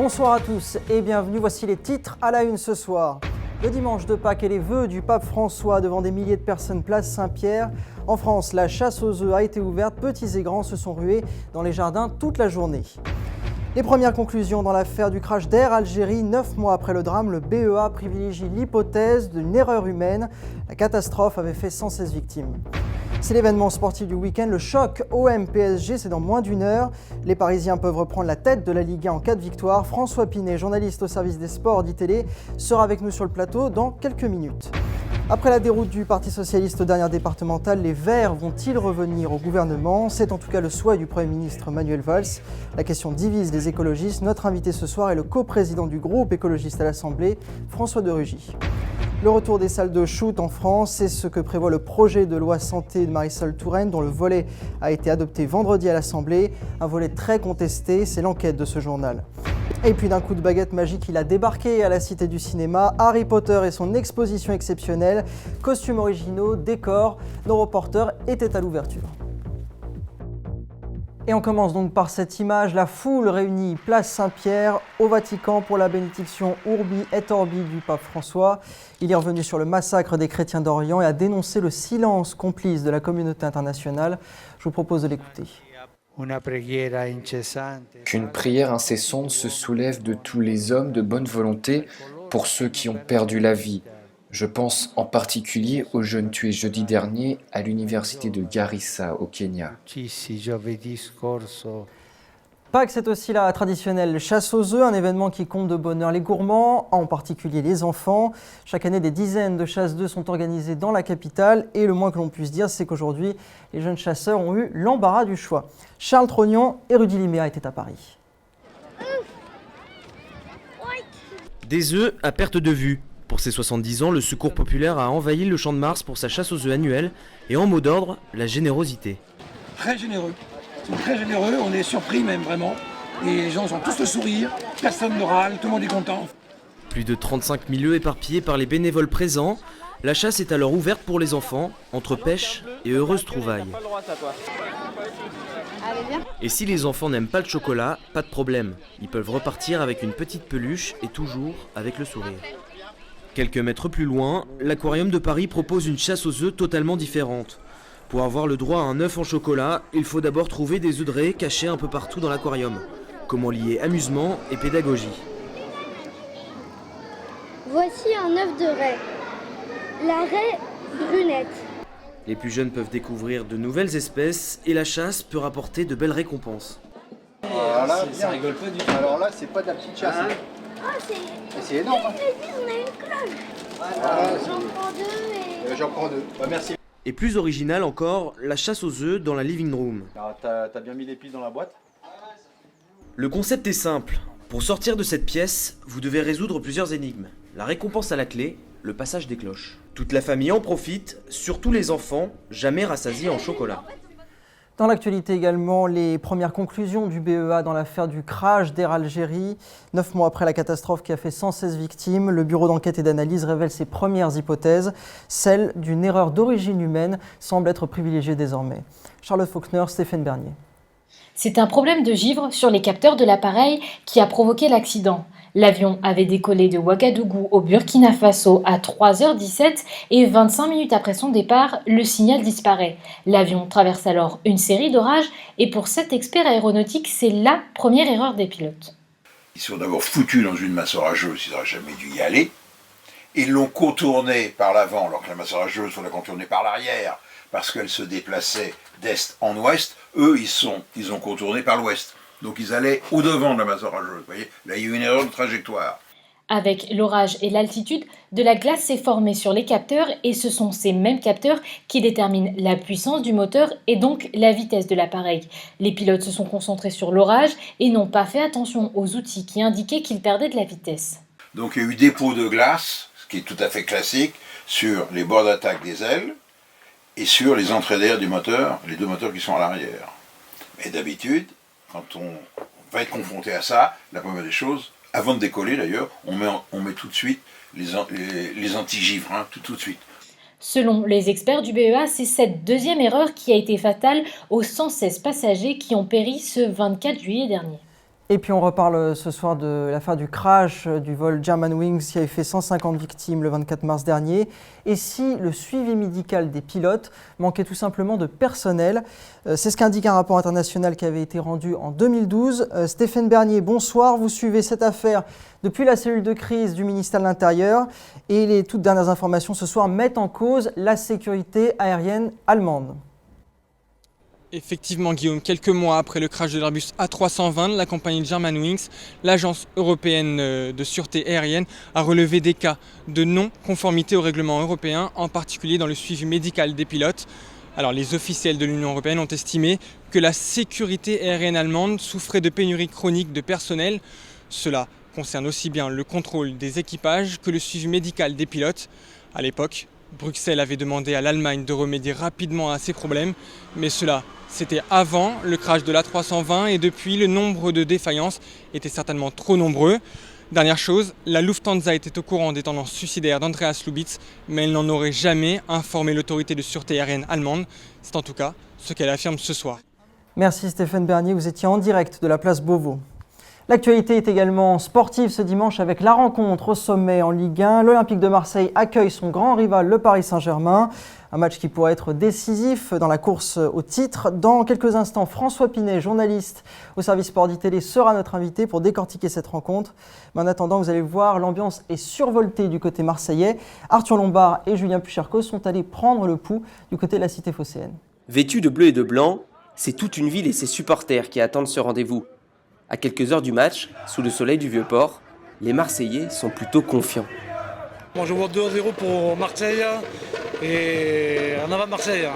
Bonsoir à tous et bienvenue, voici les titres à la une ce soir. Le dimanche de Pâques et les vœux du pape François devant des milliers de personnes place Saint-Pierre. En France, la chasse aux œufs a été ouverte, petits et grands se sont rués dans les jardins toute la journée. Les premières conclusions dans l'affaire du crash d'Air Algérie. 9 mois après le drame, le BEA privilégie l'hypothèse d'une erreur humaine. La catastrophe avait fait 116 victimes. C'est l'événement sportif du week-end, le choc OM-PSG, c'est dans moins d'une heure. Les Parisiens peuvent reprendre la tête de la Ligue 1 en cas de victoire. François Pinet, journaliste au service des sports d'ITélé, sera avec nous sur le plateau dans quelques minutes. Après la déroute du Parti Socialiste aux dernières départementales, les Verts vont-ils revenir au gouvernement? C'est en tout cas le souhait du Premier ministre Manuel Valls. La question divise les écologistes. Notre invité ce soir est le coprésident du groupe écologiste à l'Assemblée, François de Rugy. Le retour des salles de shoot en France, c'est ce que prévoit le projet de loi santé de Marisol Touraine, dont le volet a été adopté vendredi à l'Assemblée. Un volet très contesté, c'est l'enquête de ce journal. Et puis d'un coup de baguette magique, il a débarqué à la Cité du Cinéma. Harry Potter et son exposition exceptionnelle. Costumes originaux, décors, nos reporters étaient à l'ouverture. Et on commence donc par cette image, la foule réunie place Saint-Pierre au Vatican pour la bénédiction Urbi et Orbi du pape François. Il est revenu sur le massacre des chrétiens d'Orient et a dénoncé le silence complice de la communauté internationale. Je vous propose de l'écouter. Qu'une prière incessante se soulève de tous les hommes de bonne volonté pour ceux qui ont perdu la vie. Je pense en particulier aux jeunes tués jeudi dernier à l'université de Garissa au Kenya. Pâques, c'est aussi la traditionnelle chasse aux œufs, un événement qui compte de bonheur les gourmands, en particulier les enfants. Chaque année, des dizaines de chasses d'œufs sont organisées dans la capitale et le moins que l'on puisse dire, c'est qu'aujourd'hui, les jeunes chasseurs ont eu l'embarras du choix. Charles Trognon et Rudy Liméa étaient à Paris. Des œufs à perte de vue. Pour ses 70 ans, le Secours populaire a envahi le Champ de Mars pour sa chasse aux œufs annuelle et en mot d'ordre, la générosité. Très généreux. Ils sont très généreux, on est surpris même vraiment. Et les gens ont tous le sourire, personne ne râle, tout le monde est content. Plus de 35 000 œufs éparpillés par les bénévoles présents. La chasse est alors ouverte pour les enfants, entre pêche et heureuse trouvaille. Et si les enfants n'aiment pas le chocolat, pas de problème. Ils peuvent repartir avec une petite peluche et toujours avec le sourire. Quelques mètres plus loin, l'aquarium de Paris propose une chasse aux œufs totalement différente. Pour avoir le droit à un œuf en chocolat, il faut d'abord trouver des œufs de raie cachés un peu partout dans l'aquarium. Comment lier amusement et pédagogie? Voici un œuf de raie. La raie brunette. Les plus jeunes peuvent découvrir de nouvelles espèces et la chasse peut rapporter de belles récompenses. Alors là, ça rigole pas du tout. Alors là, c'est pas de la petite chasse. C'est énorme. On a une cloche. J'en prends deux et... J'en prends deux. Merci. Et plus original encore, la chasse aux œufs dans la living room. Alors, t'as bien mis les piles dans la boîte? Le concept est simple. Pour sortir de cette pièce, vous devez résoudre plusieurs énigmes. La récompense à la clé, le passage des cloches. Toute la famille en profite, surtout les enfants, jamais rassasiés en chocolat. Dans l'actualité également, les premières conclusions du BEA dans l'affaire du crash d'Air Algérie. 9 mois après la catastrophe qui a fait 116 victimes, le bureau d'enquête et d'analyse révèle ses premières hypothèses. Celle d'une erreur d'origine humaine semble être privilégiée désormais. Charlotte Faulkner, Stéphane Bernier. C'est un problème de givre sur les capteurs de l'appareil qui a provoqué l'accident. L'avion avait décollé de Ouagadougou au Burkina Faso à 3h17 et 25 minutes après son départ, le signal disparaît. L'avion traverse alors une série d'orages et pour cet expert aéronautique, c'est la première erreur des pilotes. Ils sont d'abord foutus dans une masse orageuse, ils n'auraient jamais dû y aller. Ils l'ont contournée par l'avant alors que la masse orageuse faut la contourner par l'arrière parce qu'elle se déplaçait d'est en ouest. Eux, ils ont contourné par l'ouest. Donc ils allaient au-devant de la masse orageuse. Vous voyez, là, il y a eu une erreur de trajectoire. Avec l'orage et l'altitude, de la glace s'est formée sur les capteurs et ce sont ces mêmes capteurs qui déterminent la puissance du moteur et donc la vitesse de l'appareil. Les pilotes se sont concentrés sur l'orage et n'ont pas fait attention aux outils qui indiquaient qu'ils perdaient de la vitesse. Donc il y a eu dépôt de glace, ce qui est tout à fait classique, sur les bords d'attaque des ailes et sur les entrées d'air du moteur, les deux moteurs qui sont à l'arrière. Mais d'habitude, quand on va être confronté à ça, la première des choses, avant de décoller d'ailleurs, on met tout de suite les anti-givres, tout de suite. Selon les experts du BEA, c'est cette deuxième erreur qui a été fatale aux 116 passagers qui ont péri ce 24 juillet dernier. Et puis on reparle ce soir de l'affaire du crash du vol Germanwings qui avait fait 150 victimes le 24 mars dernier. Et si le suivi médical des pilotes manquait tout simplement de personnel, c'est ce qu'indique un rapport international qui avait été rendu en 2012. Stéphane Bernier, bonsoir. Vous suivez cette affaire depuis la cellule de crise du ministère de l'Intérieur. Et les toutes dernières informations ce soir mettent en cause la sécurité aérienne allemande. Effectivement, Guillaume, quelques mois après le crash de l'Airbus A320, la compagnie Germanwings, l'agence européenne de sûreté aérienne, a relevé des cas de non-conformité au règlement européen, en particulier dans le suivi médical des pilotes. Alors, les officiels de l'Union européenne ont estimé que la sécurité aérienne allemande souffrait de pénurie chronique de personnel. Cela concerne aussi bien le contrôle des équipages que le suivi médical des pilotes. À l'époque, Bruxelles avait demandé à l'Allemagne de remédier rapidement à ces problèmes, mais cela, c'était avant le crash de l'A320 et depuis, le nombre de défaillances était certainement trop nombreux. Dernière chose, la Lufthansa était au courant des tendances suicidaires d'Andreas Lubitz, mais elle n'en aurait jamais informé l'autorité de sûreté aérienne allemande. C'est en tout cas ce qu'elle affirme ce soir. Merci Stéphane Bernier, vous étiez en direct de la place Beauvau. L'actualité est également sportive ce dimanche avec la rencontre au sommet en Ligue 1. L'Olympique de Marseille accueille son grand rival, le Paris Saint-Germain. Un match qui pourrait être décisif dans la course au titre. Dans quelques instants, François Pinet, journaliste au service sport d'ITélé, sera notre invité pour décortiquer cette rencontre. Mais en attendant, vous allez voir, l'ambiance est survoltée du côté marseillais. Arthur Lombard et Julien Puchercos sont allés prendre le pouls du côté de la cité phocéenne. Vêtus de bleu et de blanc, c'est toute une ville et ses supporters qui attendent ce rendez-vous. À quelques heures du match, sous le soleil du Vieux-Port, les Marseillais sont plutôt confiants. Moi je vois 2-0 pour Marseille et en avant Marseille.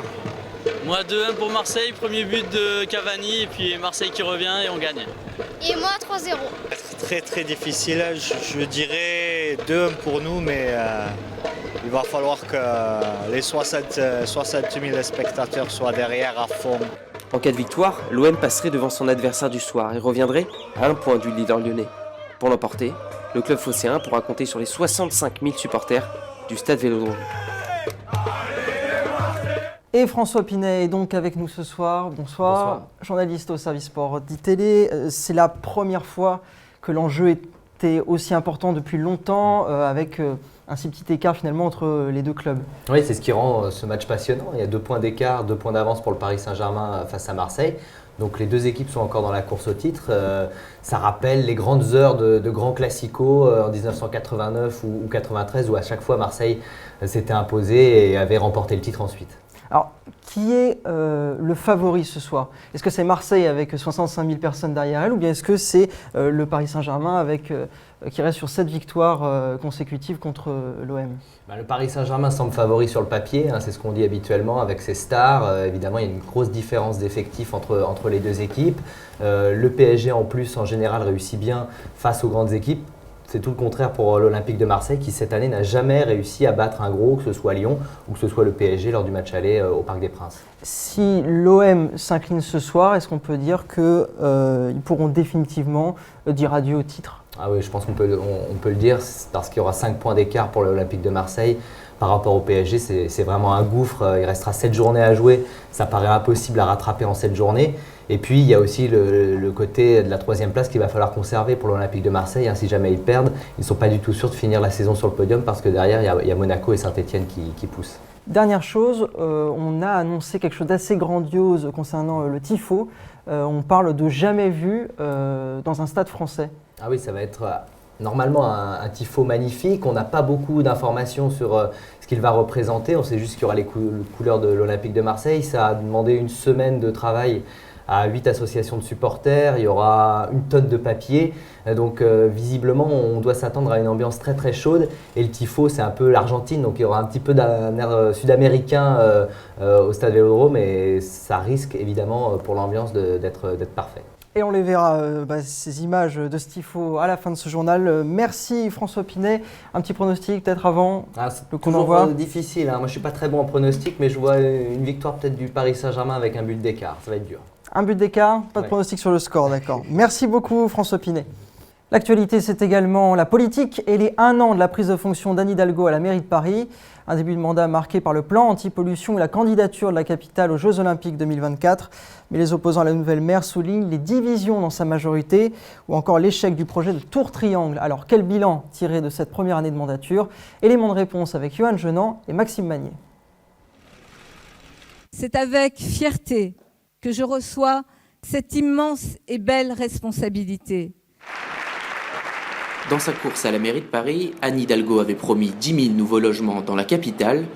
Moi 2-1 pour Marseille, premier but de Cavani et puis Marseille qui revient et on gagne. Et moi 3-0. Très très difficile, je dirais 2-1 pour nous, mais il va falloir que les 60 000 spectateurs soient derrière à fond. En cas de victoire, l'OM passerait devant son adversaire du soir et reviendrait à 1 point du leader lyonnais. Pour l'emporter, le club phocéen pourra compter sur les 65 000 supporters du stade Vélodrome. Et François Pinet est donc avec nous ce soir. Bonsoir. Journaliste au service sport d'ITélé. C'est la première fois que l'enjeu était aussi important depuis longtemps, avec un si petit écart finalement entre les deux clubs. Oui, c'est ce qui rend ce match passionnant. Il y a 2 points d'écart, 2 points d'avance pour le Paris Saint-Germain face à Marseille. Donc les deux équipes sont encore dans la course au titre. Ça rappelle les grandes heures de grands classicos en 1989 ou 93 où à chaque fois Marseille s'était imposé et avait remporté le titre ensuite. Alors, qui est le favori ce soir? Est-ce que c'est Marseille avec 65 000 personnes derrière elle ou bien est-ce que c'est le Paris Saint-Germain qui reste sur 7 victoires consécutives contre l'OM? Le Paris Saint-Germain semble favori sur le papier, c'est ce qu'on dit habituellement avec ses stars. Évidemment, il y a une grosse différence d'effectifs entre les deux équipes. Le PSG en plus, en général, réussit bien face aux grandes équipes. C'est tout le contraire pour l'Olympique de Marseille qui cette année n'a jamais réussi à battre un gros, que ce soit Lyon ou que ce soit le PSG lors du match aller au Parc des Princes. Si l'OM s'incline ce soir, est-ce qu'on peut dire qu'ils pourront définitivement dire adieu au titre? Ah oui, je pense qu'on peut le dire parce qu'il y aura 5 points d'écart pour l'Olympique de Marseille. Par rapport au PSG, c'est vraiment un gouffre. Il restera 7 journées à jouer. Ça paraît impossible à rattraper en 7 journées. Et puis, il y a aussi le côté de la 3e place qu'il va falloir conserver pour l'Olympique de Marseille. Si jamais ils perdent, ils ne sont pas du tout sûrs de finir la saison sur le podium parce que derrière, il y a Monaco et Saint-Etienne qui poussent. Dernière chose, on a annoncé quelque chose d'assez grandiose concernant le tifo. On parle de jamais vu dans un stade français. Ah oui, ça va être normalement un tifo magnifique. On n'a pas beaucoup d'informations sur ce qu'il va représenter. On sait juste qu'il y aura les couleurs de l'Olympique de Marseille. Ça a demandé une semaine de travail à 8 associations de supporters. Il y aura une tonne de papier. Donc visiblement, on doit s'attendre à une ambiance très très chaude. Et le tifo, c'est un peu l'Argentine. Donc il y aura un petit peu d'un air sud-américain au stade Vélodrome. Et ça risque évidemment pour l'ambiance d'être parfait. Et on les verra, ces images de ce tifo à la fin de ce journal. Merci François Pinet. Un petit pronostic peut-être avant le coup d'envoi? Difficile. Moi je ne suis pas très bon en pronostic, mais je vois une victoire peut-être du Paris Saint-Germain avec un but d'écart. Ça va être dur. Un but d'écart, pas de pronostic sur le score, d'accord. Merci beaucoup François Pinet. L'actualité, c'est également la politique et les 1 an de la prise de fonction d'Anne Hidalgo à la mairie de Paris. Un début de mandat marqué par le plan anti-pollution et la candidature de la capitale aux Jeux Olympiques 2024. Mais les opposants à la nouvelle maire soulignent les divisions dans sa majorité ou encore l'échec du projet de Tour Triangle. Alors quel bilan tiré de cette première année de mandature? Élément de réponse avec Johan Genant et Maxime Magnier. C'est avec fierté que je reçois cette immense et belle responsabilité. Dans sa course à la mairie de Paris, Anne Hidalgo avait promis 10 000 nouveaux logements dans la capitale.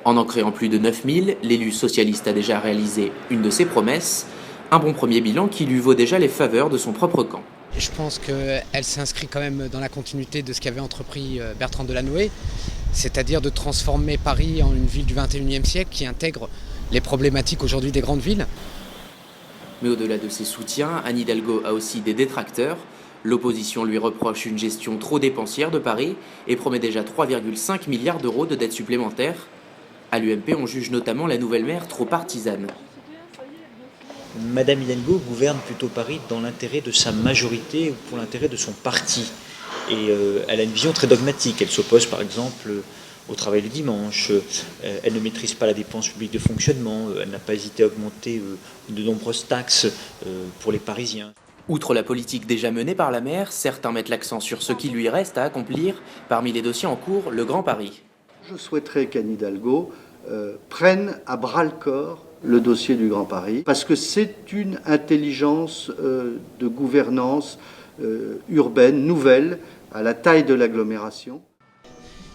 En créant plus de 9 000, l'élu socialiste a déjà réalisé une de ses promesses. Un bon premier bilan qui lui vaut déjà les faveurs de son propre camp. Je pense qu'elle s'inscrit quand même dans la continuité de ce qu'avait entrepris Bertrand Delanoë, c'est-à-dire de transformer Paris en une ville du XXIe siècle qui intègre les problématiques aujourd'hui des grandes villes. Mais au-delà de ses soutiens, Anne Hidalgo a aussi des détracteurs. L'opposition lui reproche une gestion trop dépensière de Paris et promet déjà 3,5 milliards d'euros de dettes supplémentaires. À l'UMP, on juge notamment la nouvelle maire trop partisane. Madame Hidalgo gouverne plutôt Paris dans l'intérêt de sa majorité ou pour l'intérêt de son parti. Et elle a une vision très dogmatique. Elle s'oppose par exemple au travail le dimanche, elle ne maîtrise pas la dépense publique de fonctionnement, elle n'a pas hésité à augmenter de nombreuses taxes pour les Parisiens. Outre la politique déjà menée par la maire, certains mettent l'accent sur ce qui lui reste à accomplir. Parmi les dossiers en cours, le Grand Paris. Je souhaiterais qu'Anne Hidalgo prenne à bras-le-corps le dossier du Grand Paris, parce que c'est une intelligence de gouvernance urbaine nouvelle à la taille de l'agglomération.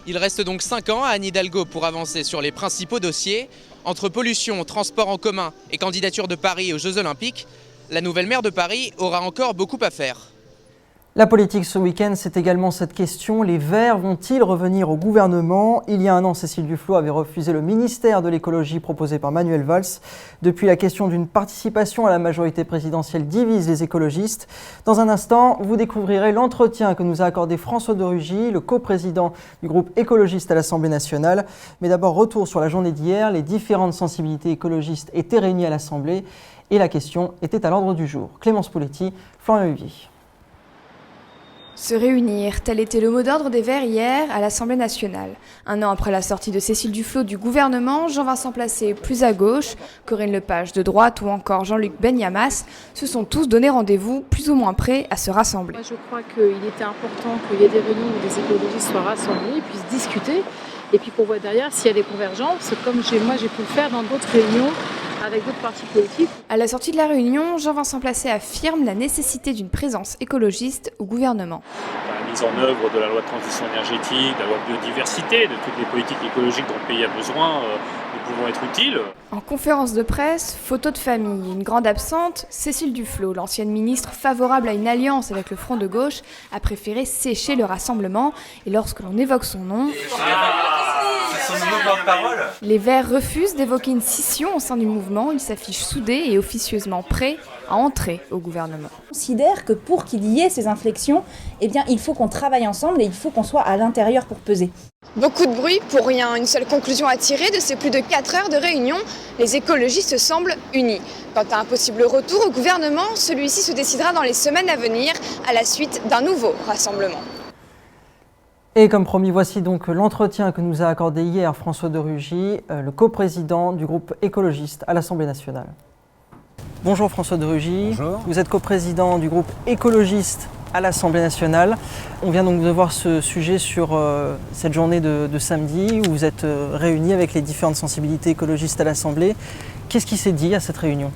Il reste donc 5 ans à Anne Hidalgo pour avancer sur les principaux dossiers. Entre pollution, transport en commun et candidature de Paris aux Jeux Olympiques, la nouvelle maire de Paris aura encore beaucoup à faire. La politique ce week-end, c'est également cette question. Les Verts vont-ils revenir au gouvernement? Il y a 1 an, Cécile Duflot avait refusé le ministère de l'écologie proposé par Manuel Valls. Depuis, la question d'une participation à la majorité présidentielle divise les écologistes. Dans un instant, vous découvrirez l'entretien que nous a accordé François de Rugy, le coprésident du groupe écologiste à l'Assemblée nationale. Mais d'abord, retour sur la journée d'hier. Les différentes sensibilités écologistes étaient réunies à l'Assemblée et la question était à l'ordre du jour. Clémence Poletti, Florian Huvier. Se réunir, tel était le mot d'ordre des Verts hier à l'Assemblée nationale. 1 an après la sortie de Cécile Duflot du gouvernement, Jean-Vincent Placé plus à gauche, Corinne Lepage de droite ou encore Jean-Luc Benyamas se sont tous donné rendez-vous plus ou moins prêts à se rassembler. Moi, je crois qu'il était important qu'il y ait des réunions où des écologistes soient rassemblés, puissent discuter et puis qu'on voit derrière s'il y a des convergences, comme moi j'ai pu le faire dans d'autres réunions avec d'autres partis politiques. À la sortie de la réunion, Jean-Vincent Placé affirme la nécessité d'une présence écologiste au gouvernement. La mise en œuvre de la loi de transition énergétique, de la loi de biodiversité, de toutes les politiques écologiques dont le pays a besoin, nous pouvons être utiles. En conférence de presse, photo de famille, une grande absente, Cécile Duflot, l'ancienne ministre favorable à une alliance avec le Front de gauche, a préféré sécher le rassemblement et lorsque l'on évoque son nom, les Verts refusent d'évoquer une scission au sein du mouvement. Ils s'affichent soudés et officieusement prêts à entrer au gouvernement. On considère que pour qu'il y ait ces inflexions, eh bien, il faut qu'on travaille ensemble et il faut qu'on soit à l'intérieur pour peser. Beaucoup de bruit pour rien. Une seule conclusion à tirer de ces plus de 4 heures de réunion, les écologistes semblent unis. Quant à un possible retour au gouvernement, celui-ci se décidera dans les semaines à venir à la suite d'un nouveau rassemblement. Et comme promis, voici donc l'entretien que nous a accordé hier François de Rugy, le coprésident du groupe écologiste à l'Assemblée nationale. Bonjour François de Rugy. Bonjour. Vous êtes coprésident du groupe écologiste à l'Assemblée nationale. On vient donc de voir ce sujet sur cette journée de samedi où vous êtes réunis avec les différentes sensibilités écologistes à l'Assemblée. Qu'est-ce qui s'est dit à cette réunion ?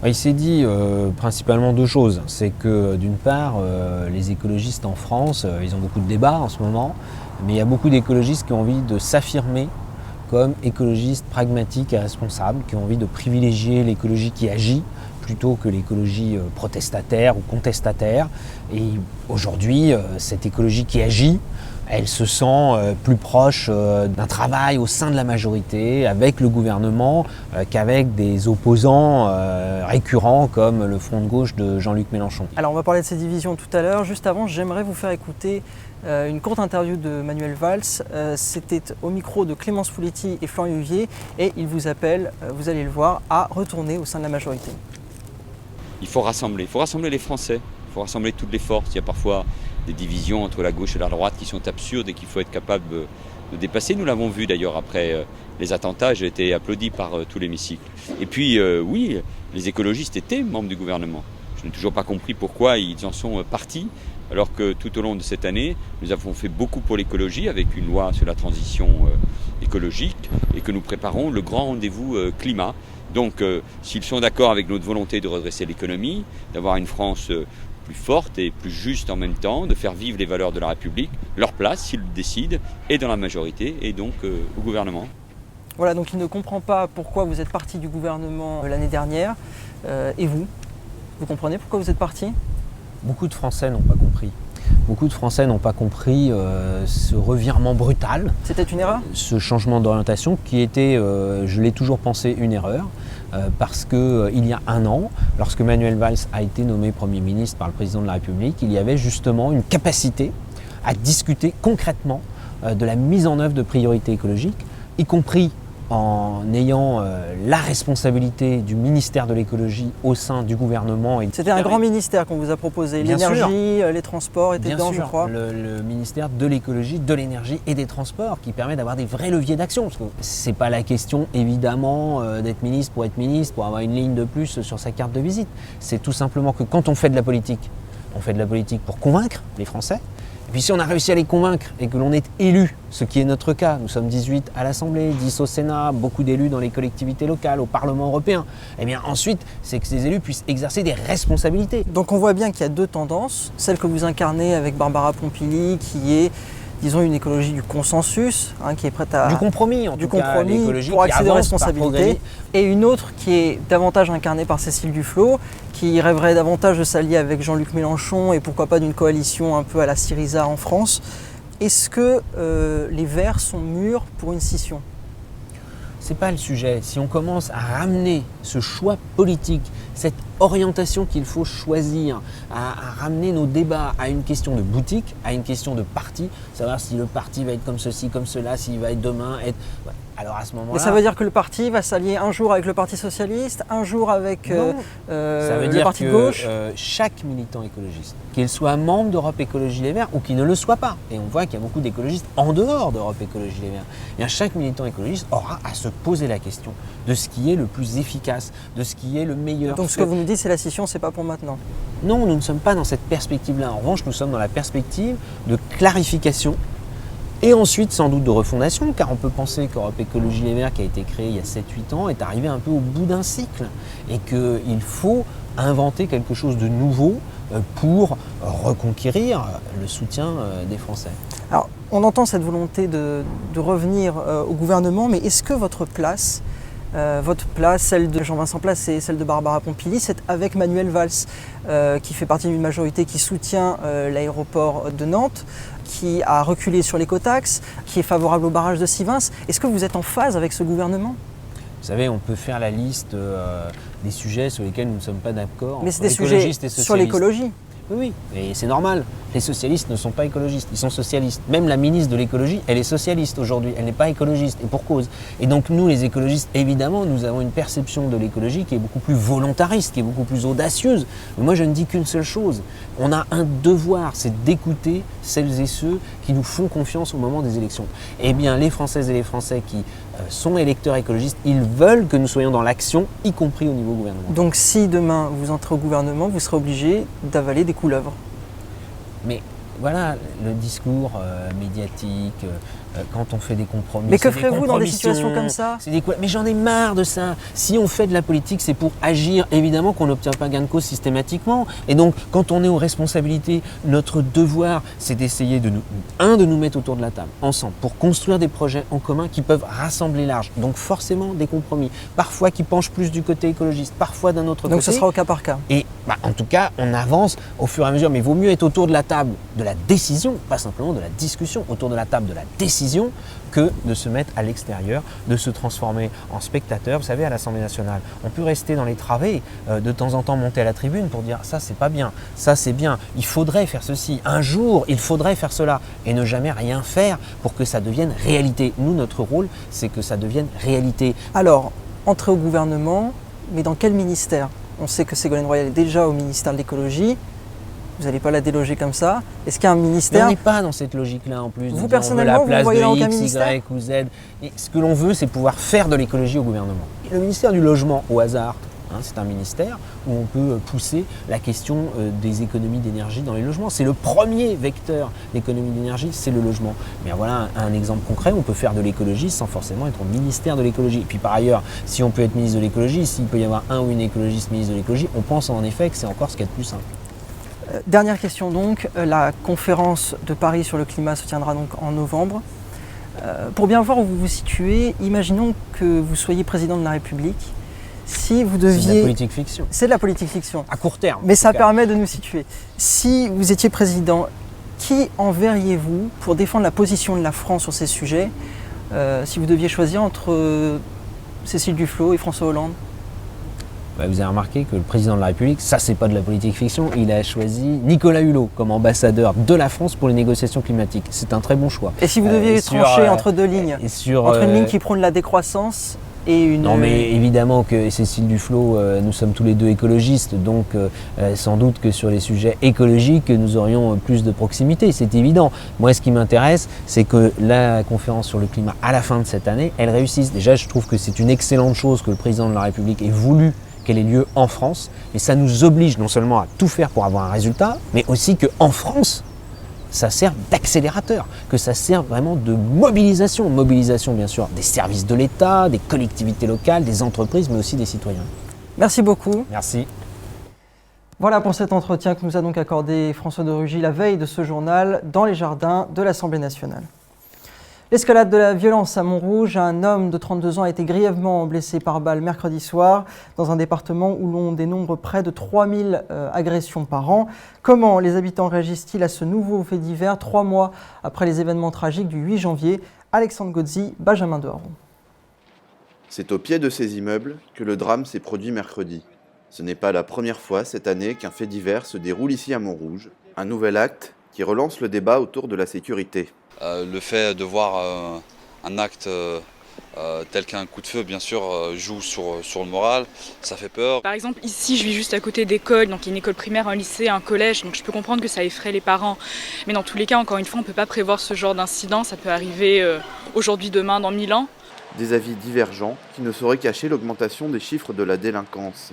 Il s'est dit principalement 2 choses. C'est que d'une part, les écologistes en France, ils ont beaucoup de débats en ce moment, mais il y a beaucoup d'écologistes qui ont envie de s'affirmer comme écologistes pragmatiques et responsables, qui ont envie de privilégier l'écologie qui agit plutôt que l'écologie protestataire ou contestataire. Et aujourd'hui, cette écologie qui agit, elle se sent plus proche d'un travail au sein de la majorité, avec le gouvernement, qu'avec des opposants récurrents comme le Front de gauche de Jean-Luc Mélenchon. Alors on va parler de ces divisions tout à l'heure. Juste avant, j'aimerais vous faire écouter une courte interview de Manuel Valls. C'était au micro de Clémence Poletti et Florian Huvier et il vous appelle, vous allez le voir, à retourner au sein de la majorité. Il faut rassembler les Français, Il faut rassembler toutes les forces. Il y a parfois des divisions entre la gauche et la droite qui sont absurdes et qu'il faut être capable de dépasser. Nous l'avons vu d'ailleurs après les attentats, j'ai été applaudi par tout l'hémicycle. Et puis oui, les écologistes étaient membres du gouvernement. Je n'ai toujours pas compris pourquoi ils en sont partis, alors que tout au long de cette année, nous avons fait beaucoup pour l'écologie avec une loi sur la transition écologique et que nous préparons le grand rendez-vous climat. Donc s'ils sont d'accord avec notre volonté de redresser l'économie, d'avoir une France plus forte et plus juste en même temps, de faire vivre les valeurs de la République, leur place, s'ils le décident, est dans la majorité et donc au gouvernement. Voilà, donc il ne comprend pas pourquoi vous êtes parti du gouvernement l'année dernière. Et vous comprenez pourquoi vous êtes parti ? Beaucoup de Français n'ont pas compris. Beaucoup de Français n'ont pas compris ce revirement brutal. C'était une erreur ? Ce changement d'orientation qui était, je l'ai toujours pensé, une erreur. Parce qu'il y a un an, lorsque Manuel Valls a été nommé Premier ministre par le Président de la République, il y avait justement une capacité à discuter concrètement de la mise en œuvre de priorités écologiques, y compris en ayant la responsabilité du ministère de l'écologie au sein du gouvernement. C'était un grand ministère qu'on vous a proposé, l'énergie, les transports étaient dedans, je crois. Le ministère de l'écologie, de l'énergie et des transports qui permet d'avoir des vrais leviers d'action. Parce que c'est pas la question évidemment d'être ministre, pour avoir une ligne de plus sur sa carte de visite. C'est tout simplement que quand on fait de la politique pour convaincre les Français. Et puis si on a réussi à les convaincre et que l'on est élu, ce qui est notre cas, nous sommes 18 à l'Assemblée, 10 au Sénat, beaucoup d'élus dans les collectivités locales, au Parlement européen, et bien ensuite, c'est que ces élus puissent exercer des responsabilités. Donc on voit bien qu'il y a deux tendances, celle que vous incarnez avec Barbara Pompili, qui est, disons, une écologie du consensus, qui est prête à... Du compromis, en tout cas, l'écologie pour qui accéder aux avance par responsabilités. Et une autre qui est davantage incarnée par Cécile Duflot, qui rêverait davantage de s'allier avec Jean-Luc Mélenchon et pourquoi pas d'une coalition un peu à la Syriza en France. Est-ce que les Verts sont mûrs pour une scission ? C'est pas le sujet. Si on commence à ramener ce choix politique, cette orientation qu'il faut choisir, à ramener nos débats à une question de boutique, à une question de parti, savoir si le parti va être comme ceci, comme cela, s'il va être demain, alors à ce moment-là... Mais ça veut dire que le parti va s'allier un jour avec le Parti Socialiste, un jour avec le Parti de gauche. Chaque militant écologiste, qu'il soit membre d'Europe Écologie Les Verts ou qu'il ne le soit pas, et on voit qu'il y a beaucoup d'écologistes en dehors d'Europe Écologie Les Verts, bien chaque militant écologiste aura à se poser la question de ce qui est le plus efficace, de ce qui est le meilleur. Donc ce que vous nous dites, c'est la scission, c'est pas pour maintenant. Non, nous ne sommes pas dans cette perspective-là. En revanche, nous sommes dans la perspective de clarification et ensuite sans doute de refondation, car on peut penser qu'Europe Écologie Les Verts, qui a été créée il y a 7-8 ans, est arrivé un peu au bout d'un cycle et qu'il faut inventer quelque chose de nouveau pour reconquérir le soutien des Français. Alors, on entend cette volonté de revenir au gouvernement, mais est-ce que votre place, celle de Jean-Vincent Placé et celle de Barbara Pompili, c'est avec Manuel Valls, qui fait partie d'une majorité qui soutient l'aéroport de Nantes, qui a reculé sur l'écotaxe, qui est favorable au barrage de Sivins. Est-ce que vous êtes en phase avec ce gouvernement ? Vous savez, on peut faire la liste des sujets sur lesquels nous ne sommes pas d'accord. Mais c'est des sujets sur l'écologie. Oui, et c'est normal. Les socialistes ne sont pas écologistes, ils sont socialistes. Même la ministre de l'écologie, elle est socialiste aujourd'hui, elle n'est pas écologiste, et pour cause. Et donc nous, les écologistes, évidemment, nous avons une perception de l'écologie qui est beaucoup plus volontariste, qui est beaucoup plus audacieuse. Mais moi, je ne dis qu'une seule chose. On a un devoir, c'est d'écouter celles et ceux qui nous font confiance au moment des élections. Eh bien, les Françaises et les Français qui sont électeurs écologistes, ils veulent que nous soyons dans l'action, y compris au niveau gouvernemental. Donc si demain vous entrez au gouvernement, vous serez obligé d'avaler des couleuvres. Mais voilà, le discours médiatique, quand on fait des compromis. Mais que ferez-vous dans des situations comme ça ? Mais j'en ai marre de ça. Si on fait de la politique, c'est pour agir. Évidemment qu'on n'obtient pas gain de cause systématiquement. Et donc, quand on est aux responsabilités, notre devoir, c'est d'essayer de nous mettre autour de la table, ensemble, pour construire des projets en commun qui peuvent rassembler large. Donc forcément des compromis. Parfois qui penchent plus du côté écologiste, parfois d'un autre côté. Donc ce sera au cas par cas. Et en tout cas, on avance au fur et à mesure. Mais il vaut mieux être autour de la table de la décision, pas simplement de la discussion, autour de la table de la décision, que de se mettre à l'extérieur, de se transformer en spectateur. Vous savez, à l'Assemblée nationale, on peut rester dans les travées, de temps en temps monter à la tribune pour dire ça c'est pas bien, ça c'est bien, il faudrait faire ceci, un jour il faudrait faire cela, et ne jamais rien faire pour que ça devienne réalité. Nous, notre rôle, c'est que ça devienne réalité. Alors, entrer au gouvernement, mais dans quel ministère ? On sait que Ségolène Royal est déjà au ministère de l'écologie. vous n'allez pas la déloger comme ça. Est-ce qu'il y a un ministère? Mais on n'est pas dans cette logique-là en plus. Vous personnellement, vous voyez dans aucun ministère? X, Y ou Z. Et ce que l'on veut, c'est pouvoir faire de l'écologie au gouvernement. Et le ministère du logement, au hasard, c'est un ministère où on peut pousser la question des économies d'énergie dans les logements. C'est le premier vecteur d'économie d'énergie, c'est le logement. Mais voilà un exemple concret, on peut faire de l'écologie sans forcément être au ministère de l'écologie. Et puis par ailleurs, si on peut être ministre de l'écologie, s'il peut y avoir un ou une écologiste ministre de l'écologie, on pense en effet que c'est encore ce qu'il y a de plus simple. Dernière question donc, la conférence de Paris sur le climat se tiendra donc en novembre. Pour bien voir où vous vous situez, imaginons que vous soyez président de la République. Si vous deviez... C'est de la politique fiction. C'est de la politique fiction. À court terme. Mais ça permet de nous situer. Si vous étiez président, qui enverriez-vous pour défendre la position de la France sur ces sujets si vous deviez choisir entre Cécile Duflot et François Hollande? Vous avez remarqué que le président de la République, ça c'est pas de la politique fiction, il a choisi Nicolas Hulot comme ambassadeur de la France pour les négociations climatiques. C'est un très bon choix. Et si vous deviez trancher entre deux lignes, entre une ligne qui prône la décroissance et une... Non mais évidemment que Cécile Duflot, nous sommes tous les deux écologistes, donc sans doute que sur les sujets écologiques, nous aurions plus de proximité, c'est évident. Moi ce qui m'intéresse, c'est que la conférence sur le climat à la fin de cette année, elle réussisse. Déjà je trouve que c'est une excellente chose que le président de la République ait voulu qu'elle ait lieu en France, et ça nous oblige non seulement à tout faire pour avoir un résultat, mais aussi qu'en France, ça sert d'accélérateur, que ça sert vraiment de mobilisation. Mobilisation bien sûr des services de l'État, des collectivités locales, des entreprises, mais aussi des citoyens. Merci beaucoup. Merci. Voilà pour cet entretien que nous a donc accordé François de Rugy la veille de ce journal dans les jardins de l'Assemblée nationale. L'escalade de la violence à Montrouge, un homme de 32 ans a été grièvement blessé par balle mercredi soir dans un département où l'on dénombre près de 3000 agressions par an. Comment les habitants réagissent-ils à ce nouveau fait divers 3 mois après les événements tragiques du 8 janvier? Alexandre Gozzi, Benjamin Deharon. C'est au pied de ces immeubles que le drame s'est produit mercredi. Ce n'est pas la première fois cette année qu'un fait divers se déroule ici à Montrouge. Un nouvel acte qui relance le débat autour de la sécurité. Le fait de voir un acte tel qu'un coup de feu, bien sûr, joue sur le moral, ça fait peur. Par exemple, ici, je vis juste à côté d'écoles, donc il y a une école primaire, un lycée, un collège, donc je peux comprendre que ça effraie les parents. Mais dans tous les cas, encore une fois, on ne peut pas prévoir ce genre d'incident, ça peut arriver aujourd'hui, demain, dans 1000 ans. Des avis divergents qui ne sauraient cacher l'augmentation des chiffres de la délinquance.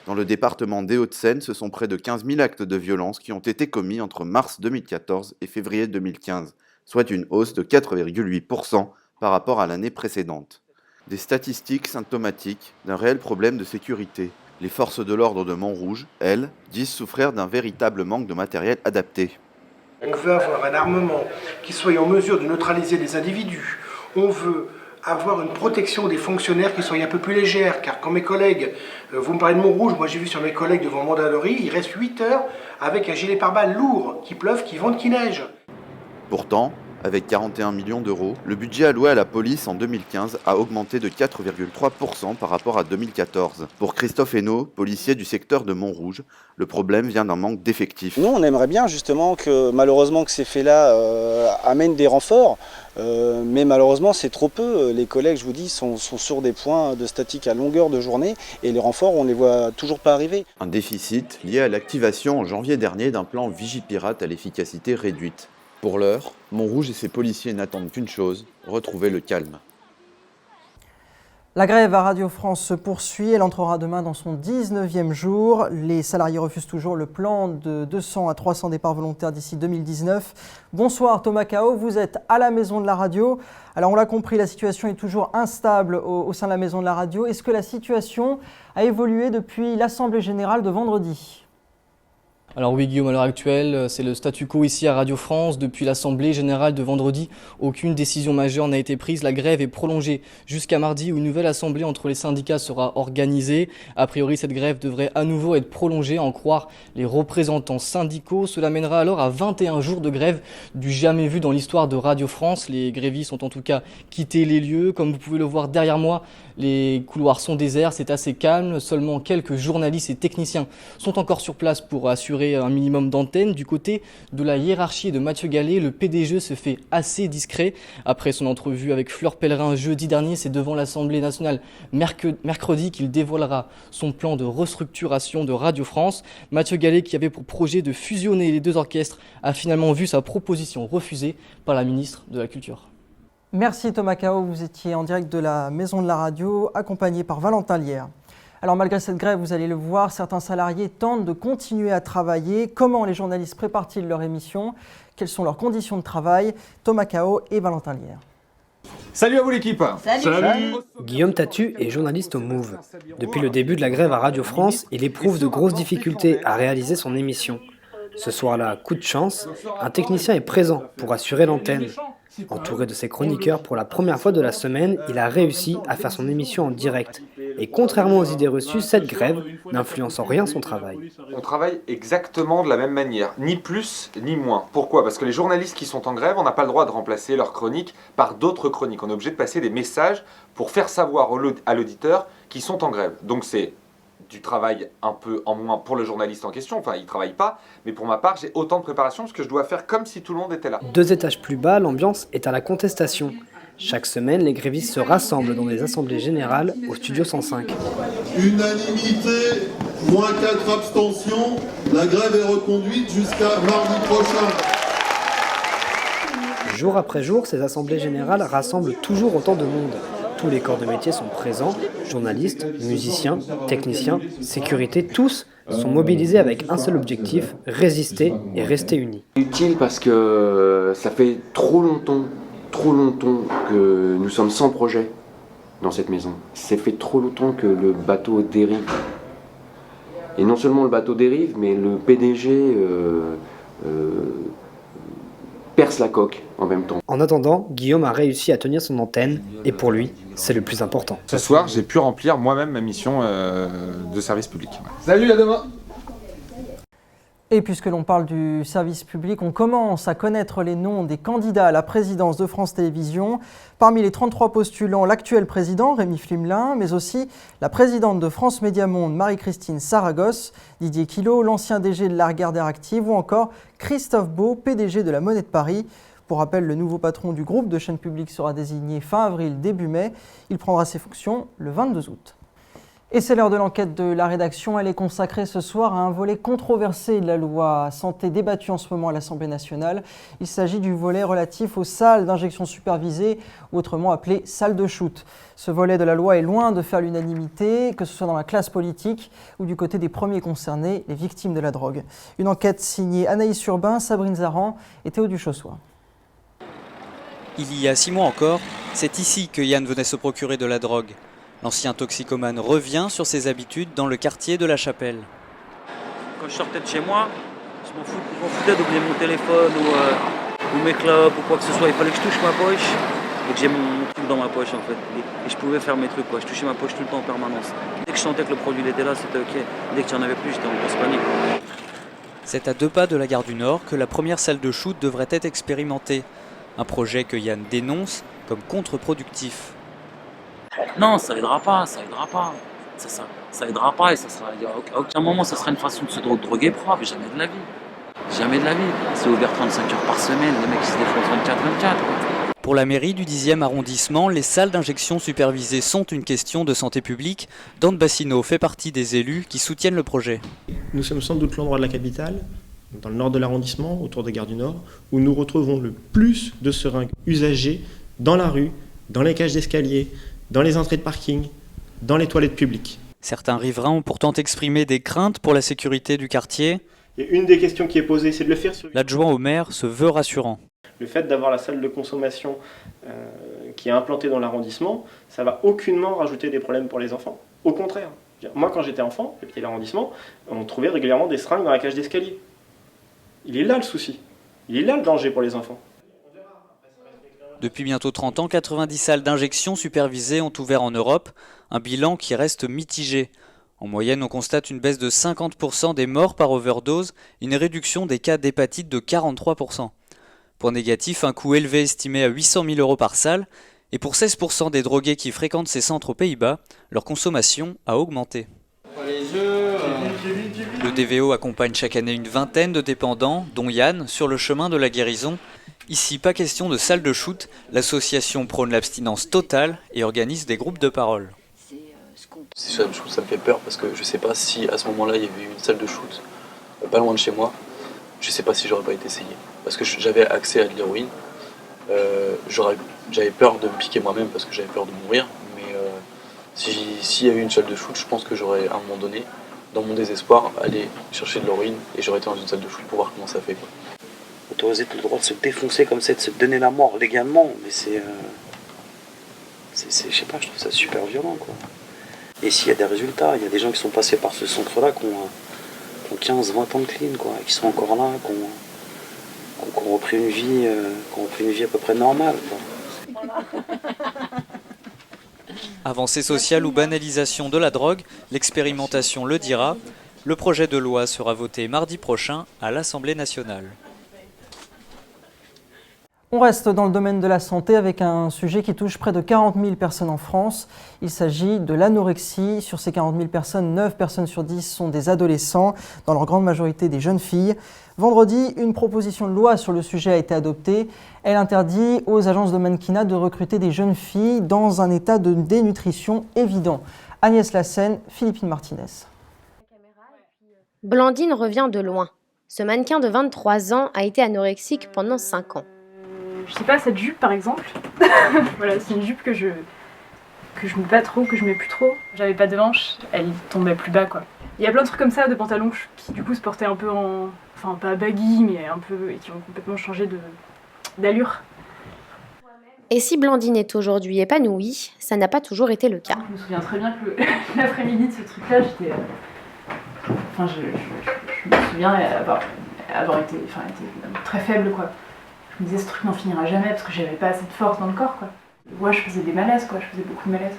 Dans le département des Hauts-de-Seine, ce sont près de 15 000 actes de violence qui ont été commis entre mars 2014 et février 2015. Soit une hausse de 4,8% par rapport à l'année précédente. Des statistiques symptomatiques d'un réel problème de sécurité. Les forces de l'ordre de Montrouge, elles, disent souffrir d'un véritable manque de matériel adapté. On veut avoir un armement qui soit en mesure de neutraliser les individus. On veut avoir une protection des fonctionnaires qui soit un peu plus légère, car quand mes collègues, vous me parlez de Montrouge, moi j'ai vu sur mes collègues devant Mondadori, ils restent 8 heures avec un gilet pare-balles lourd, qui pleuve, qui vente, qui neige. Pourtant, avec 41 millions d'euros, le budget alloué à la police en 2015 a augmenté de 4,3% par rapport à 2014. Pour Christophe Hainaut, policier du secteur de Montrouge, le problème vient d'un manque d'effectifs. Nous, on aimerait bien justement que, malheureusement, que ces faits-là amènent des renforts, mais malheureusement, c'est trop peu. Les collègues, je vous dis, sont sur des points de statique à longueur de journée, et les renforts, on ne les voit toujours pas arriver. Un déficit lié à l'activation en janvier dernier d'un plan Vigipirate à l'efficacité réduite. Pour l'heure, Montrouge et ses policiers n'attendent qu'une chose, retrouver le calme. La grève à Radio France se poursuit, elle entrera demain dans son 19e jour. Les salariés refusent toujours le plan de 200 à 300 départs volontaires d'ici 2019. Bonsoir Thomas Cao, vous êtes à la Maison de la Radio. Alors on l'a compris, la situation est toujours instable au sein de la Maison de la Radio. Est-ce que la situation a évolué depuis l'Assemblée Générale de vendredi ? Alors oui Guillaume, à l'heure actuelle, c'est le statu quo ici à Radio France. Depuis l'Assemblée Générale de vendredi, aucune décision majeure n'a été prise. La grève est prolongée jusqu'à mardi où une nouvelle assemblée entre les syndicats sera organisée. A priori, cette grève devrait à nouveau être prolongée, à en croire les représentants syndicaux. Cela mènera alors à 21 jours de grève du jamais vu dans l'histoire de Radio France. Les grévistes ont en tout cas quitté les lieux. Comme vous pouvez le voir derrière moi, les couloirs sont déserts, c'est assez calme. Seulement quelques journalistes et techniciens sont encore sur place pour assurer serait un minimum d'antenne. Du côté de la hiérarchie de Mathieu Gallet, le PDG se fait assez discret. Après son entrevue avec Fleur Pellerin jeudi dernier, c'est devant l'Assemblée nationale mercredi qu'il dévoilera son plan de restructuration de Radio France. Mathieu Gallet, qui avait pour projet de fusionner les deux orchestres, a finalement vu sa proposition refusée par la ministre de la Culture. Merci Thomas Cao, vous étiez en direct de la Maison de la Radio, accompagné par Valentin Lierre. Alors malgré cette grève, vous allez le voir, certains salariés tentent de continuer à travailler. Comment les journalistes préparent-ils leur émission? Quelles sont leurs conditions de travail? Thomas Cao et Valentin Lierre. Salut à vous l'équipe. Salut. Guillaume Tatu est journaliste au Move. Depuis le début de la grève à Radio France, il éprouve de grosses difficultés à réaliser son émission. Ce soir-là, coup de chance, un technicien est présent pour assurer l'antenne. Entouré de ses chroniqueurs pour la première fois de la semaine, il a réussi à faire son émission en direct. Et contrairement aux idées reçues, cette grève n'influence en rien son travail. On travaille exactement de la même manière, ni plus ni moins. Pourquoi? Parce que les journalistes qui sont en grève, on n'a pas le droit de remplacer leurs chroniques par d'autres chroniques. On est obligé de passer des messages pour faire savoir à l'auditeur qu'ils sont en grève. Donc c'est du travail un peu en moins pour le journaliste en question, enfin il ne travaille pas, mais pour ma part j'ai autant de préparation parce que je dois faire comme si tout le monde était là. 2 étages plus bas, l'ambiance est à la contestation. Chaque semaine, les grévistes se rassemblent dans des assemblées générales au studio 105. Unanimité, moins 4 abstentions, la grève est reconduite jusqu'à mardi prochain. Jour après jour, ces assemblées générales rassemblent toujours autant de monde. Tous les corps de métier sont présents, journalistes, musiciens, techniciens, sécurité, tous sont mobilisés avec un seul objectif, résister et rester unis. Utile parce que ça fait trop longtemps que nous sommes sans projet dans cette maison. Ça fait trop longtemps que le bateau dérive. Et non seulement le bateau dérive, mais le PDG perce la coque en même temps. En attendant, Guillaume a réussi à tenir son antenne et pour lui, c'est le plus important. Ce soir, j'ai pu remplir moi-même ma mission de service public. Salut, à demain. Et puisque l'on parle du service public, on commence à connaître les noms des candidats à la présidence de France Télévisions. Parmi les 33 postulants, l'actuel président, Rémi Flimelin, mais aussi la présidente de France Média Monde, Marie-Christine Saragosse, Didier Quillot, l'ancien DG de Lagardère Active, ou encore Christophe Beau, PDG de la Monnaie de Paris. Pour rappel, le nouveau patron du groupe de chaînes publiques sera désigné fin avril, début mai. Il prendra ses fonctions le 22 août. Et c'est l'heure de l'enquête de la rédaction. Elle est consacrée ce soir à un volet controversé de la loi santé débattue en ce moment à l'Assemblée nationale. Il s'agit du volet relatif aux salles d'injection supervisée, ou autrement appelées salles de shoot. Ce volet de la loi est loin de faire l'unanimité, que ce soit dans la classe politique ou du côté des premiers concernés, les victimes de la drogue. Une enquête signée Anaïs Urbain, Sabrine Zaran et Théo Duchossois. Il y a 6 mois encore, c'est ici que Yann venait se procurer de la drogue. L'ancien toxicomane revient sur ses habitudes dans le quartier de la Chapelle. Quand je sortais de chez moi, je m'en foutais d'oublier mon téléphone ou mes clopes ou quoi que ce soit. Il fallait que je touche ma poche et que j'ai mon truc dans ma poche en fait. Et je pouvais faire mes trucs quoi. Je touchais ma poche tout le temps en permanence. Dès que je sentais que le produit était là, c'était ok. Dès qu'il n'y en avait plus, j'étais en grosse panique. C'est à 2 pas de la gare du Nord que la première salle de shoot devrait être expérimentée. Un projet que Yann dénonce comme contre-productif. Non, ça aidera pas. Ça aidera pas et ça sera, à aucun moment ça sera une façon de se droguer propre, jamais de la vie. Jamais de la vie. C'est ouvert 35 heures par semaine, les mecs ils se défoncent 24-24. Pour la mairie du 10e arrondissement, les salles d'injection supervisées sont une question de santé publique. Dante Bassino fait partie des élus qui soutiennent le projet. Nous sommes sans doute l'endroit de la capitale, dans le nord de l'arrondissement, autour des gares du Nord, où nous retrouvons le plus de seringues usagées dans la rue, dans les cages d'escalier, dans les entrées de parking, dans les toilettes publiques. Certains riverains ont pourtant exprimé des craintes pour la sécurité du quartier. Et une des questions qui est posée, c'est de le faire sur... L'adjoint au maire se veut rassurant. Le fait d'avoir la salle de consommation qui est implantée dans l'arrondissement, ça ne va aucunement rajouter des problèmes pour les enfants. Au contraire. Moi, quand j'étais enfant, j'habitais l'arrondissement, on trouvait régulièrement des seringues dans la cage d'escalier. Il est là le souci. Il est là le danger pour les enfants. Depuis bientôt 30 ans, 90 salles d'injection supervisées ont ouvert en Europe, un bilan qui reste mitigé. En moyenne, on constate une baisse de 50% des morts par overdose et une réduction des cas d'hépatite de 43%. Point négatif, un coût élevé estimé à 800 000 € par salle, et pour 16% des drogués qui fréquentent ces centres aux Pays-Bas, leur consommation a augmenté. Les yeux, Le DVO accompagne chaque année une vingtaine de dépendants, dont Yann, sur le chemin de la guérison. Ici, pas question de salle de shoot, l'association prône l'abstinence totale et organise des groupes de parole. Ces salles de shoot, ça me fait peur parce que je sais pas si à ce moment-là il y avait une salle de shoot pas loin de chez moi, je sais pas si j'aurais pas été essayé. Parce que j'avais accès à de l'héroïne, j'avais peur de me piquer moi-même parce que j'avais peur de mourir, mais s'il y avait une salle de shoot, je pense que j'aurais à un moment donné, dans mon désespoir, allé chercher de l'héroïne et j'aurais été dans une salle de shoot pour voir comment ça fait. Autoriser le droit de se défoncer comme ça, de se donner la mort légalement, mais c'est je sais pas, je trouve ça super violent quoi. Et s'il y a des résultats, il y a des gens qui sont passés par ce centre-là, qui ont 15-20 ans de clean, quoi, qui sont encore là, qui ont repris une vie à peu près normale. Quoi. Avancée sociale ou banalisation de la drogue, l'expérimentation le dira. Le projet de loi sera voté mardi prochain à l'Assemblée nationale. On reste dans le domaine de la santé avec un sujet qui touche près de 40 000 personnes en France. Il s'agit de l'anorexie. Sur ces 40 000 personnes, 9 personnes sur 10 sont des adolescents, dans leur grande majorité des jeunes filles. Vendredi, une proposition de loi sur le sujet a été adoptée. Elle interdit aux agences de mannequinat de recruter des jeunes filles dans un état de dénutrition évident. Agnès Lassène, Philippine Martinez. Blandine revient de loin. Ce mannequin de 23 ans a été anorexique pendant 5 ans. Je sais pas, cette jupe par exemple, voilà, c'est une jupe que je mets pas trop, que je mets plus trop. J'avais pas de hanches, elle tombait plus bas quoi. Il y a plein de trucs comme ça, de pantalons qui du coup se portaient un peu en... Enfin pas baggy, mais un peu... et qui ont complètement changé d'allure. Et si Blandine est aujourd'hui épanouie, ça n'a pas toujours été le cas. Je me souviens très bien que l'après-midi de ce truc-là, j'étais... Enfin je me souviens avoir été très faible quoi. Je me disais ce truc n'en finira jamais parce que j'avais pas assez de force dans le corps quoi. Ouais, je faisais des malaises quoi, je faisais beaucoup de malaises.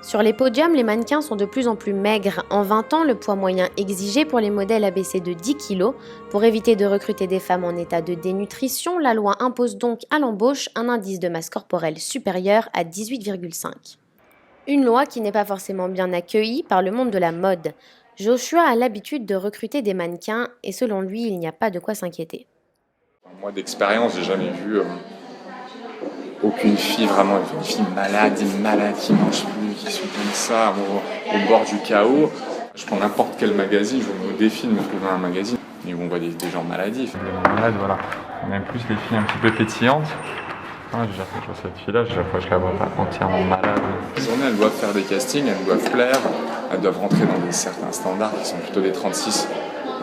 Sur les podiums, les mannequins sont de plus en plus maigres. En 20 ans, le poids moyen exigé pour les modèles a baissé de 10 kg. Pour éviter de recruter des femmes en état de dénutrition, la loi impose donc à l'embauche un indice de masse corporelle supérieur à 18,5. Une loi qui n'est pas forcément bien accueillie par le monde de la mode. Joshua a l'habitude de recruter des mannequins et selon lui, il n'y a pas de quoi s'inquiéter. Moi d'expérience, j'ai jamais vu aucune fille vraiment, une fille malade qui mange plus, qui sont comme ça, au bord du chaos. Je prends n'importe quel magazine, je me défie de me trouver un magazine où on voit des gens maladifs. Les gens malades, voilà. On aime plus les filles un petit peu pétillantes. Ah, je vois cette fille-là, chaque fois je la vois pas entièrement malade. Les journées, elles doivent faire des castings, elles doivent plaire, elles doivent rentrer dans certains standards qui sont plutôt des 36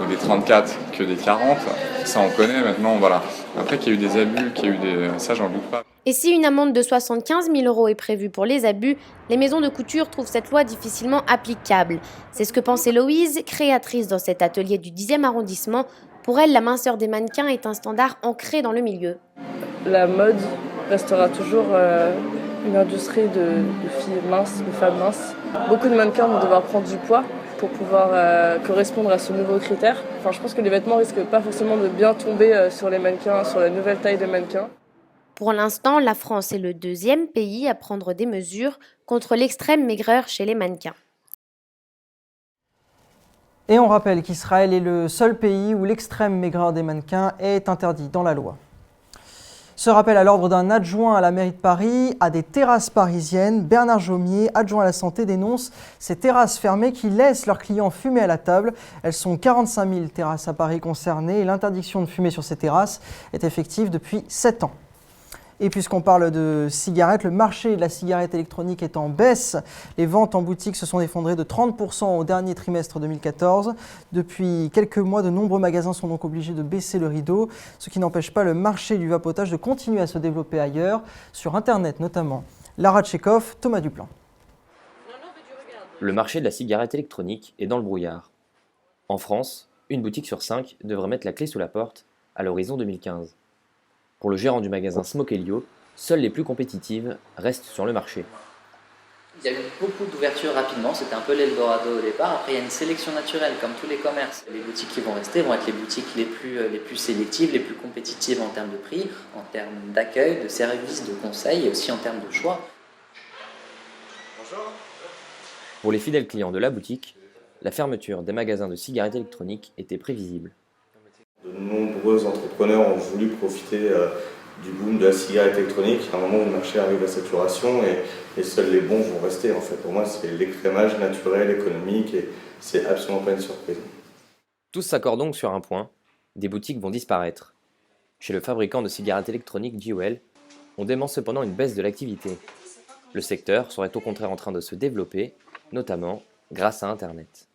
ou des 34 que des 40. Ça on connaît maintenant, voilà. Après qu'il y a eu des abus, ça j'en doute pas. Et si une amende de 75 000 € est prévue pour les abus, les maisons de couture trouvent cette loi difficilement applicable. C'est ce que pense Héloïse, créatrice dans cet atelier du 10e arrondissement. Pour elle, la minceur des mannequins est un standard ancré dans le milieu. La mode restera toujours une industrie de filles minces, de femmes minces. Beaucoup de mannequins vont devoir prendre du poids pour pouvoir correspondre à ce nouveau critère. Enfin, je pense que les vêtements risquent pas forcément de bien tomber sur les mannequins, sur la nouvelle taille des mannequins. Pour l'instant, la France est le 2e pays à prendre des mesures contre l'extrême maigreur chez les mannequins. Et on rappelle qu'Israël est le seul pays où l'extrême maigreur des mannequins est interdit dans la loi. Ce rappel à l'ordre d'un adjoint à la mairie de Paris à des terrasses parisiennes. Bernard Jomier, adjoint à la santé, dénonce ces terrasses fermées qui laissent leurs clients fumer à la table. Elles sont 45 000 terrasses à Paris concernées et l'interdiction de fumer sur ces terrasses est effective depuis 7 ans. Et puisqu'on parle de cigarettes, le marché de la cigarette électronique est en baisse. Les ventes en boutique se sont effondrées de 30% au dernier trimestre 2014. Depuis quelques mois, de nombreux magasins sont donc obligés de baisser le rideau, ce qui n'empêche pas le marché du vapotage de continuer à se développer ailleurs, sur Internet notamment. Lara Tchekhov, Thomas Duplan. Le marché de la cigarette électronique est dans le brouillard. En France, une boutique sur 5 devrait mettre la clé sous la porte à l'horizon 2015. Pour le gérant du magasin Smokelio, seules les plus compétitives restent sur le marché. Il y a eu beaucoup d'ouvertures rapidement, c'était un peu l'Eldorado au départ. Après, il y a une sélection naturelle, comme tous les commerces. Les boutiques qui vont rester vont être les boutiques les plus sélectives, les plus compétitives en termes de prix, en termes d'accueil, de services, de conseils et aussi en termes de choix. Pour les fidèles clients de la boutique, la fermeture des magasins de cigarettes électroniques était prévisible. De nombreux entrepreneurs ont voulu profiter du boom de la cigarette électronique. À un moment où le marché arrive à saturation et seuls les bons vont rester. En fait, pour moi, c'est l'écrémage naturel, économique et c'est absolument pas une surprise. Tous s'accordent donc sur un point, des boutiques vont disparaître. Chez le fabricant de cigarettes électroniques Jewel, on dément cependant une baisse de l'activité. Le secteur serait au contraire en train de se développer, notamment grâce à Internet.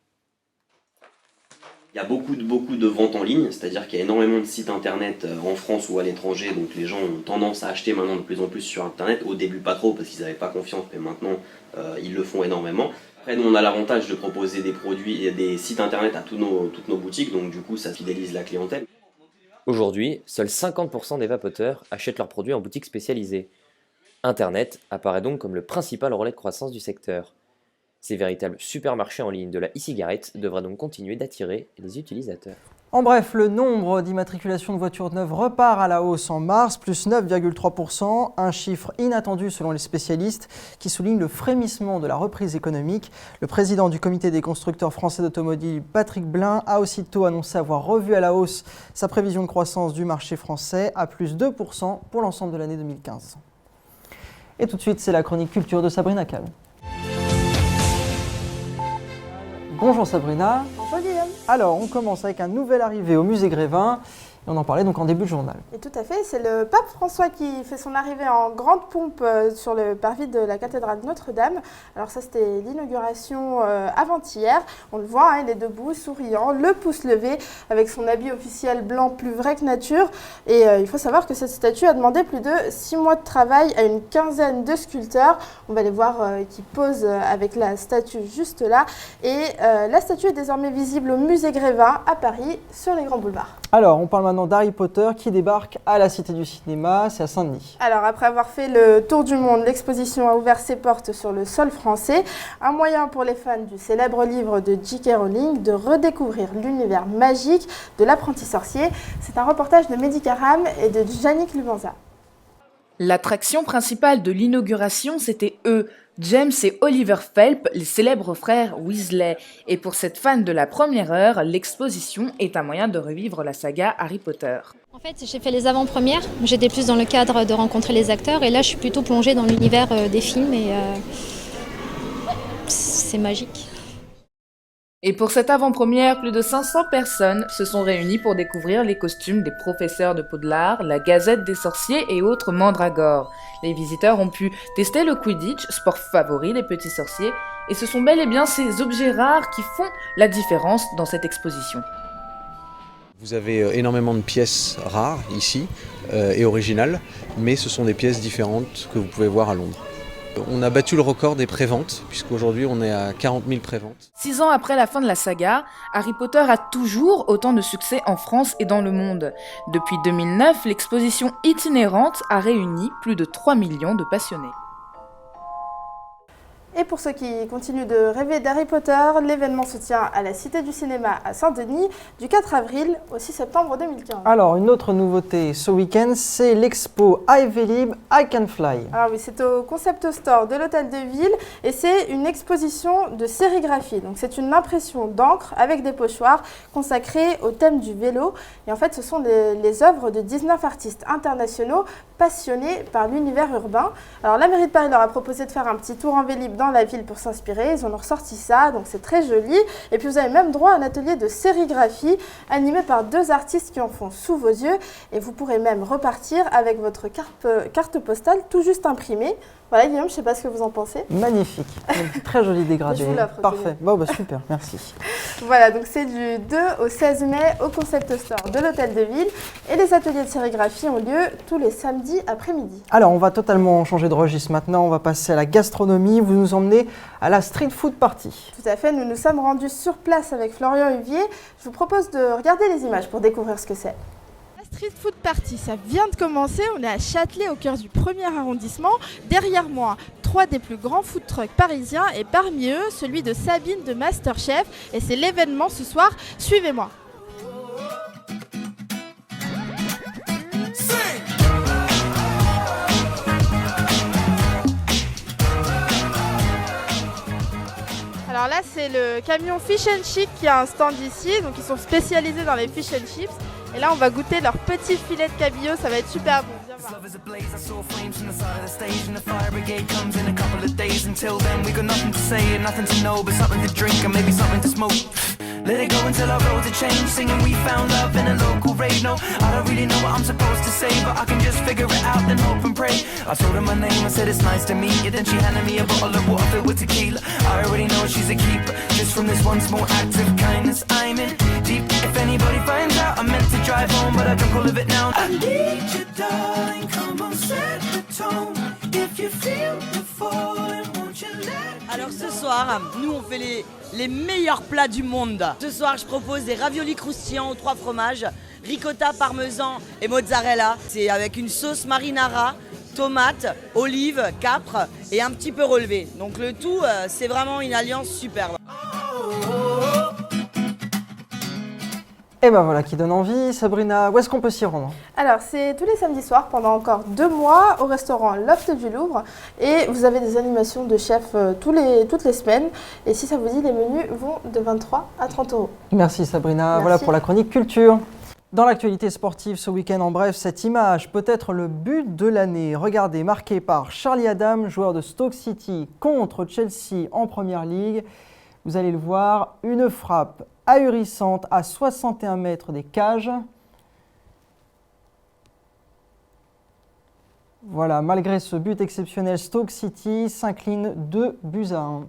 Il y a beaucoup de ventes en ligne, c'est-à-dire qu'il y a énormément de sites internet en France ou à l'étranger, donc les gens ont tendance à acheter maintenant de plus en plus sur internet. Au début pas trop parce qu'ils n'avaient pas confiance, mais maintenant ils le font énormément. Après nous on a l'avantage de proposer des produits et des sites internet à toutes nos boutiques, donc du coup ça fidélise la clientèle. Aujourd'hui, seuls 50% des vapoteurs achètent leurs produits en boutique spécialisée. Internet apparaît donc comme le principal relais de croissance du secteur. Ces véritables supermarchés en ligne de la e-cigarette devraient donc continuer d'attirer les utilisateurs. En bref, le nombre d'immatriculations de voitures neuves repart à la hausse en mars, plus 9,3%, un chiffre inattendu selon les spécialistes qui soulignent le frémissement de la reprise économique. Le président du comité des constructeurs français d'automobiles, Patrick Blin, a aussitôt annoncé avoir revu à la hausse sa prévision de croissance du marché français à plus 2% pour l'ensemble de l'année 2015. Et tout de suite, c'est la chronique culture de Sabrina Cal. Bonjour Sabrina. Bonjour Guillaume. Alors, on commence avec un nouvel arrivé au musée Grévin. Et on en parlait donc en début de journal. Et tout à fait, c'est le pape François qui fait son arrivée en grande pompe sur le parvis de la cathédrale Notre-Dame. Alors ça, c'était l'inauguration avant-hier. On le voit, il est debout, souriant, le pouce levé, avec son habit officiel blanc plus vrai que nature. Et il faut savoir que cette statue a demandé plus de 6 mois de travail à une quinzaine de sculpteurs. On va les voir qui posent avec la statue juste là. Et la statue est désormais visible au musée Grévin à Paris, sur les grands boulevards. Alors, on parle maintenant d'Harry Potter qui débarque à la Cité du Cinéma, c'est à Saint-Denis. Alors, après avoir fait le tour du monde, l'exposition a ouvert ses portes sur le sol français. Un moyen pour les fans du célèbre livre de J.K. Rowling de redécouvrir l'univers magique de l'apprenti sorcier. C'est un reportage de Mehdi Karam et de Yannick Lubanza. L'attraction principale de l'inauguration, c'était eux. James et Oliver Phelps, les célèbres frères Weasley. Et pour cette fan de la première heure, l'exposition est un moyen de revivre la saga Harry Potter. En fait, j'ai fait les avant-premières. J'étais plus dans le cadre de rencontrer les acteurs. Et là, je suis plutôt plongée dans l'univers des films. Et c'est magique. Et pour cette avant-première, plus de 500 personnes se sont réunies pour découvrir les costumes des professeurs de Poudlard, la Gazette des sorciers et autres mandragores. Les visiteurs ont pu tester le Quidditch, sport favori des petits sorciers, et ce sont bel et bien ces objets rares qui font la différence dans cette exposition. Vous avez énormément de pièces rares ici et originales, mais ce sont des pièces différentes que vous pouvez voir à Londres. On a battu le record des préventes, puisqu'aujourd'hui on est à 40 000 préventes. 6 ans après la fin de la saga, Harry Potter a toujours autant de succès en France et dans le monde. Depuis 2009, l'exposition itinérante a réuni plus de 3 millions de passionnés. Et pour ceux qui continuent de rêver d'Harry Potter, l'événement se tient à la Cité du Cinéma à Saint-Denis du 4 avril au 6 septembre 2015. Alors, une autre nouveauté ce week-end, c'est l'expo I Believe I Can Fly. Alors oui, c'est au Concept Store de l'Hôtel de Ville et c'est une exposition de sérigraphie. Donc c'est une impression d'encre avec des pochoirs consacrées au thème du vélo. Et en fait, ce sont les œuvres de 19 artistes internationaux passionnés par l'univers urbain. Alors la mairie de Paris leur a proposé de faire un petit tour en Vélib dans la ville pour s'inspirer. Ils ont ressorti ça, donc c'est très joli. Et puis vous avez même droit à un atelier de sérigraphie animé par 2 artistes qui en font sous vos yeux. Et vous pourrez même repartir avec votre carte postale tout juste imprimée. Voilà Guillaume, je ne sais pas ce que vous en pensez. Magnifique, très joli dégradé. Je vous l'offre. Parfait, bon, bah, super, merci. Voilà, donc c'est du 2 au 16 mai au Concept Store de l'Hôtel de Ville. Et les ateliers de sérigraphie ont lieu tous les samedis après-midi. Alors, on va totalement changer de registre maintenant. On va passer à la gastronomie. Vous nous emmenez à la Street Food Party. Tout à fait, nous nous sommes rendus sur place avec Florian Huvier. Je vous propose de regarder les images pour découvrir ce que c'est. Street Food Party, ça vient de commencer, on est à Châtelet au cœur du 1er arrondissement. Derrière moi, 3 des plus grands food trucks parisiens et parmi eux, celui de Sabine de Masterchef. Et c'est l'événement ce soir, suivez-moi. Alors là, c'est le camion Fish and Chic qui a un stand ici. Donc ils sont spécialisés dans les fish and chips. Et là, on va goûter leur petit filet de cabillaud. Ça va être super bon. Viens voir. Let it go until our roads are changed. Singing we found love in a local rave. No, I don't really know what I'm supposed to say, but I can just figure it out and hope and pray. I told her my name, I said it's nice to meet you. Then she handed me a bottle of water filled with tequila. I already know she's a keeper. Just from this one small act of kindness, I'm in deep. If anybody finds out, I meant to drive home, but I drunk all of it now. I need you, darling. Come on, set the tone. If you feel the falling, won't you let. Alors ce soir, nous on fait les meilleurs plats du monde. Ce soir, je propose des raviolis croustillants aux 3 fromages, ricotta, parmesan et mozzarella. C'est avec une sauce marinara, tomates, olives, capre et un petit peu relevé. Donc le tout, c'est vraiment une alliance superbe. Et ben voilà qui donne envie. Sabrina, où est-ce qu'on peut s'y rendre? Alors, c'est tous les samedis soirs pendant encore 2 mois au restaurant Loft du Louvre. Et vous avez des animations de chefs toutes les semaines. Et si ça vous dit, les menus vont de 23 à 30 euros. Merci Sabrina. Merci. Voilà pour la chronique culture. Dans l'actualité sportive ce week-end, en bref, cette image peut être le but de l'année. Regardez, marqué par Charlie Adam, joueur de Stoke City contre Chelsea en Première Ligue. Vous allez le voir, une frappe ahurissante à 61 mètres des cages. Voilà, malgré ce but exceptionnel, Stoke City s'incline 2-1.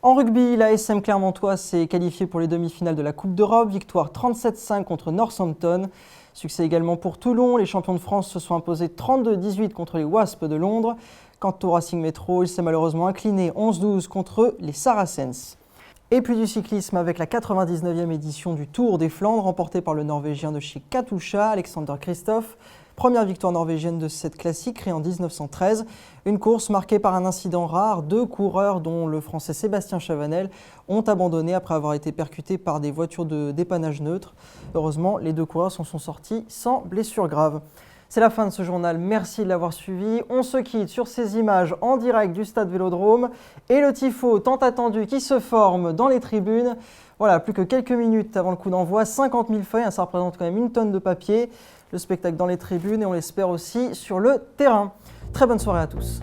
En rugby, la SM Clermontois s'est qualifiée pour les demi-finales de la Coupe d'Europe. Victoire 37-5 contre Northampton. Succès également pour Toulon. Les champions de France se sont imposés 32-18 contre les Wasps de Londres. Quant au Racing Métro, il s'est malheureusement incliné 11-12 contre les Saracens. Et puis du cyclisme avec la 99e édition du Tour des Flandres, remportée par le Norvégien de chez Katusha, Alexander Kristoff. Première victoire norvégienne de cette classique, créée en 1913. Une course marquée par un incident rare. 2 coureurs, dont le Français Sébastien Chavanel, ont abandonné après avoir été percutés par des voitures de dépannage neutre. Heureusement, les 2 coureurs s'en sont sortis sans blessure grave. C'est la fin de ce journal, merci de l'avoir suivi. On se quitte sur ces images en direct du stade Vélodrome et le tifo tant attendu qui se forme dans les tribunes. Voilà, plus que quelques minutes avant le coup d'envoi, 50 000 feuilles, ça représente quand même 1 tonne de papier. Le spectacle dans les tribunes et on l'espère aussi sur le terrain. Très bonne soirée à tous.